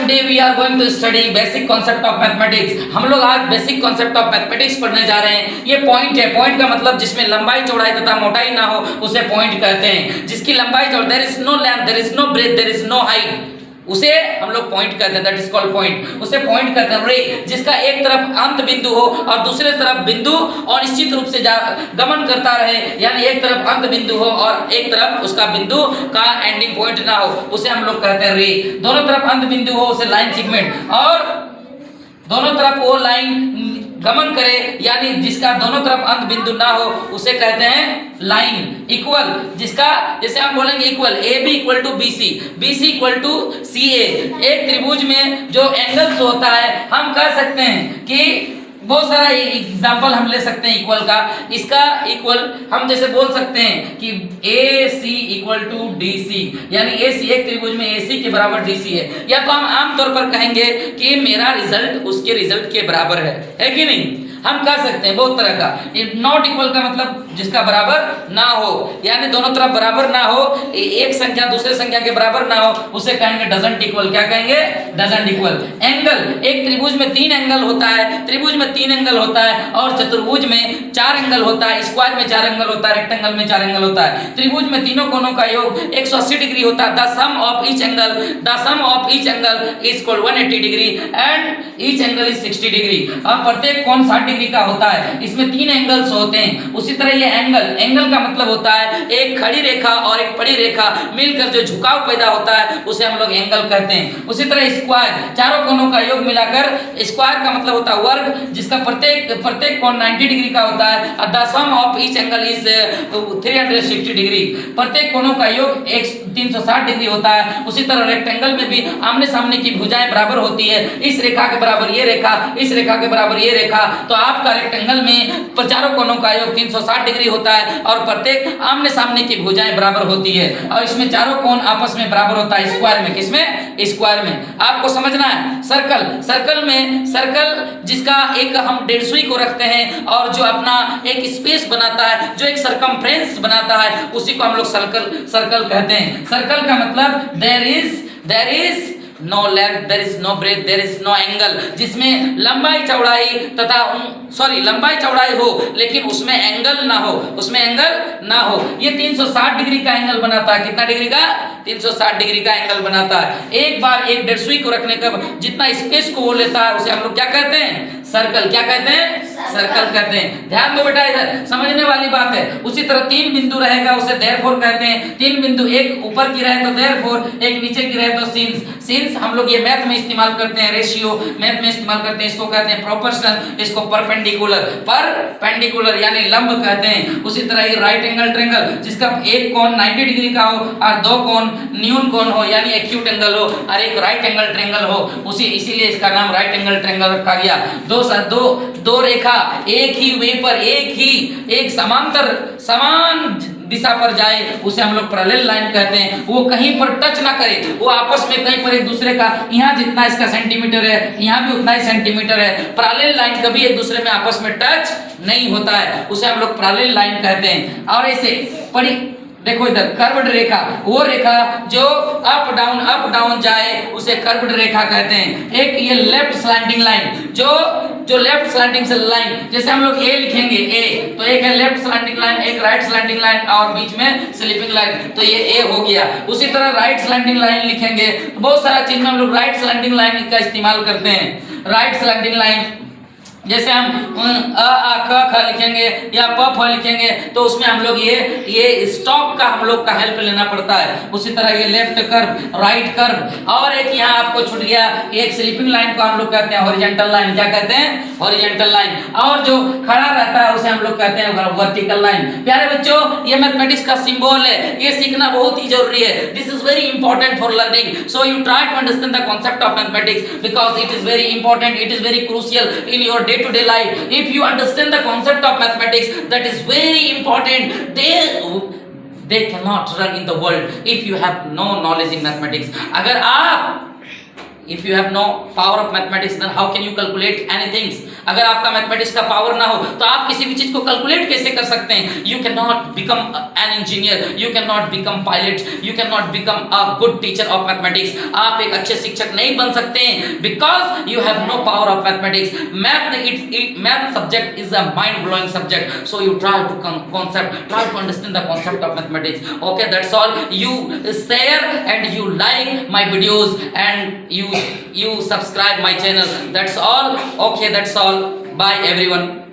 today we are going to study basic concept of mathematics. हम लोग आज basic concept of mathematics पढ़ने जा रहे हैं। ये पॉइंट है, पॉइंट का मतलब जिसमें लंबाई चौड़ाई तथा मोटाई ना हो उसे पॉइंट कहते हैं। जिसकी लंबाई चौड़ाई, there is no length, there is no breadth, there is no height, उसे हम लोग पॉइंट कहते हैं, दैट इज कॉल्ड पॉइंट। उसे पॉइंट कहते हैं। रे, जिसका एक तरफ अंत बिंदु हो और दूसरे तरफ बिंदु और निश्चित रूप से गमन करता रहे, यानी एक तरफ अंत बिंदु हो और एक तरफ उसका बिंदु का एंडिंग पॉइंट ना हो, उसे हम लोग कहते हैं रे। दोनों तरफ अंत बिंदु हो उसे लाइन सेगमेंट, और दोनों तरफ वो लाइन गमन करे यानी जिसका दोनों तरफ अंत बिंदु ना हो उसे कहते हैं लाइन। इक्वल, जिसका जैसे हम बोलेंगे equal, A B equal to B C, B C equal to C A. एक त्रिभुज में जो एंगल्स होता है हम कह सकते हैं कि बहुत सारा एग्जाम्पल हम ले सकते हैं इक्वल का। इसका इक्वल हम जैसे बोल सकते हैं कि ए सी इक्वल टू डी सी, यानी ए सी एक त्रिभुज में ए सी के बराबर डी सी है। या तो हम आमतौर पर कहेंगे कि मेरा रिजल्ट उसके रिजल्ट के बराबर है कि नहीं, हम कह सकते हैं बहुत तरह का। नॉट इक्वल का मतलब जिसका बराबर ना हो, यानी दोनों तरफ बराबर ना हो, एक संख्या दूसरे संख्या के बराबर ना हो, उसे कहेंगे डजंट इक्वल। क्या कहेंगे? Doesn't equal. एंगल, एक त्रिभुज में 3 एंगल होता है, त्रिभुज में 3 एंगल होता है, और चतुर्भुज में 4 एंगल होता है, स्क्वायर में 4 एंगल होता है, रेक्टेंगल में 4 एंगल होता है। त्रिभुज में तीनों कोनों का योग 180 डिग्री होता है। The sum of each angle is equal 180 degree and each angle is 60 degree. और प्रत्येक कोण 60 डिग्री का होता है। इसमें 3 एंगल्स होते हैं। उसी तरह ये एंगल का मतलब होता है एक खड़ी रेखा और एक पड़ी रेखा मिलकर जो झुकाव पैदा होता है उसे हम लोग एंगल कहते हैं। उसी तरह स्क्वायर, चारों कोनों का योग मिलाकर स्क्वायर का मतलब होता है वर्ग, जिसका प्रत्येक कोण 90 डिग्री का होता है। The sum of each angle is 360 degree, प्रत्येक कोनों का योग 360 डिग्री होता है। उसी तरह रेक्टेंगल में भी आमने सामने की भुजाएं बराबर होती है। इस रेखा के बराबर ये रेखा, इस रेखा के बराबर ये रेखा। तो आपका रेक्टेंगल में चारों कोनों का योग 360 डिग्री होता है और प्रत्येक आमने सामने की भुजाएं बराबर होती है, और इसमें चारों कोण आपस में बराबर होता है। स्क्वायर में, किसमें? स्क्वायर में। आपको समझना है। सर्कल जिसका एक हम 150 को रखते हैं और जो अपना एक स्पेस बनाता है, जो एक सरकमफ्रेंस बनाता है, उसी को हम लोग सर्कल कहते हैं। सर्कल का मतलब there is no length, there is no breadth, there is no angle, जिसमें लंबाई चौड़ाई हो लेकिन उसमें एंगल ना हो, ये 360 डिग्री का एंगल बनाता है। कितना डिग्री का? 360 डिग्री का एंगल बनाता है। एक बार एक 150 को रखने का जितना स्पेस को वो लेता है उसे हम लोग क्या कहते हैं? सर्कल। क्या कहते हैं? सर्कल कहते हैं। ध्यान दो बेटा, इधर समझने वाली बात है। उसी तरह 3 बिंदु रहेगा उसे देयरफॉर कहते हैं। 3 बिंदु, एक ऊपर की रहे तो देयरफॉर, एक नीचे की रहे तो सिंस हम लोग ये मैथ में इस्तेमाल करते हैं, रेशियो मैथ में इस्तेमाल करते हैं। इसको कहते हैं प्रोपोर्शन, इसको परपेंडिकुलर यानी लंब कहते हैं। उसी तरह ये राइट एंगल ट्रायंगल, जिसका एक कोण 90 डिग्री का हो और 2 कोण न्यून कोण हो यानी एक्यूट एंगल हो, और एक राइट एंगल ट्रायंगल हो, इसीलिए इसका नाम राइट एंगल ट्रायंगल रखा गया। दो रेखा एक ही वे पर एक समान दिशा पर जाए उसे हम लोग पैरेलल लाइन कहते हैं। वो कहीं पर टच ना करे, वो आपस में कहीं पर एक दूसरे का, यहाँ जितना इसका सेंटीमीटर है यहाँ भी उतना ही सेंटीमीटर है। पैरेलल लाइन कभी एक दूसरे में आपस में टच नहीं होता है, उसे हम लोग पैरेलल लाइन कहते हैं। और ऐसे पड़ी देखो इधर कर्व्ड रेखा, वो रेखा जो अप डाउन जाए उसे कर्व्ड रेखा कहते हैं। एक ये लेफ्ट स्लैंटिंग लाइन, जो लेफ्ट स्लैंटिंग लाइन, जैसे हम लोग ए लिखेंगे ए, तो एक है लेफ्ट स्लैंटिंग लाइन, एक राइट स्लैंटिंग लाइन और बीच में स्लीपिंग लाइन, तो ये ए हो गया। उसी तरह राइट स्लैंटिंग लाइन लिखेंगे, बहुत सारा चीज में हम लोग राइट स्लैंटिंग लाइन का इस्तेमाल करते हैं। राइट स्लैंटिंग लाइन जैसे हम ख लिखेंगे या प लिखेंगे तो उसमें हम लोग ये स्टॉप का हम लोग का हेल्प लेना पड़ता है। उसी तरह ये लेफ्ट कर्व, राइट कर्व, और एक यहाँ आपको छूट गया, एक स्लीपिंग लाइन को हम लोग कहते हैं हॉरिजॉन्टल लाइन। क्या कहते हैं? Horizontal line. और जो खड़ा रहता है उसे हम लोग कहते हैं वर्टिकल लाइन। प्यारे बच्चों, ये मैथमेटिक्स का सिंबल है, ये सीखना बहुत ही जरूरी है। This is very important for learning, so you try to understand the concept of mathematics because it is very important, it is very crucial in your day-to-day life. If you understand the concept of mathematics, that is very important. They cannot run in the world if you have no knowledge in mathematics. अगर आप If you have no power of mathematics, then how can you calculate anything? अगर आपका mathematics का power ना हो तो आप किसी भी चीज को कैलकुलेट कैसे कर सकते हैं? You cannot become an engineer, you cannot become pilot, you cannot become a good teacher of mathematics. आप एक अच्छे शिक्षक नहीं बन सकते हैं because you have no power of mathematics. Math subject is a mind blowing subject, so you try to try to understand the concept of mathematics. Okay, that's all. You share and you like my videos and you subscribe my channel. That's all. Okay, that's all. Bye everyone.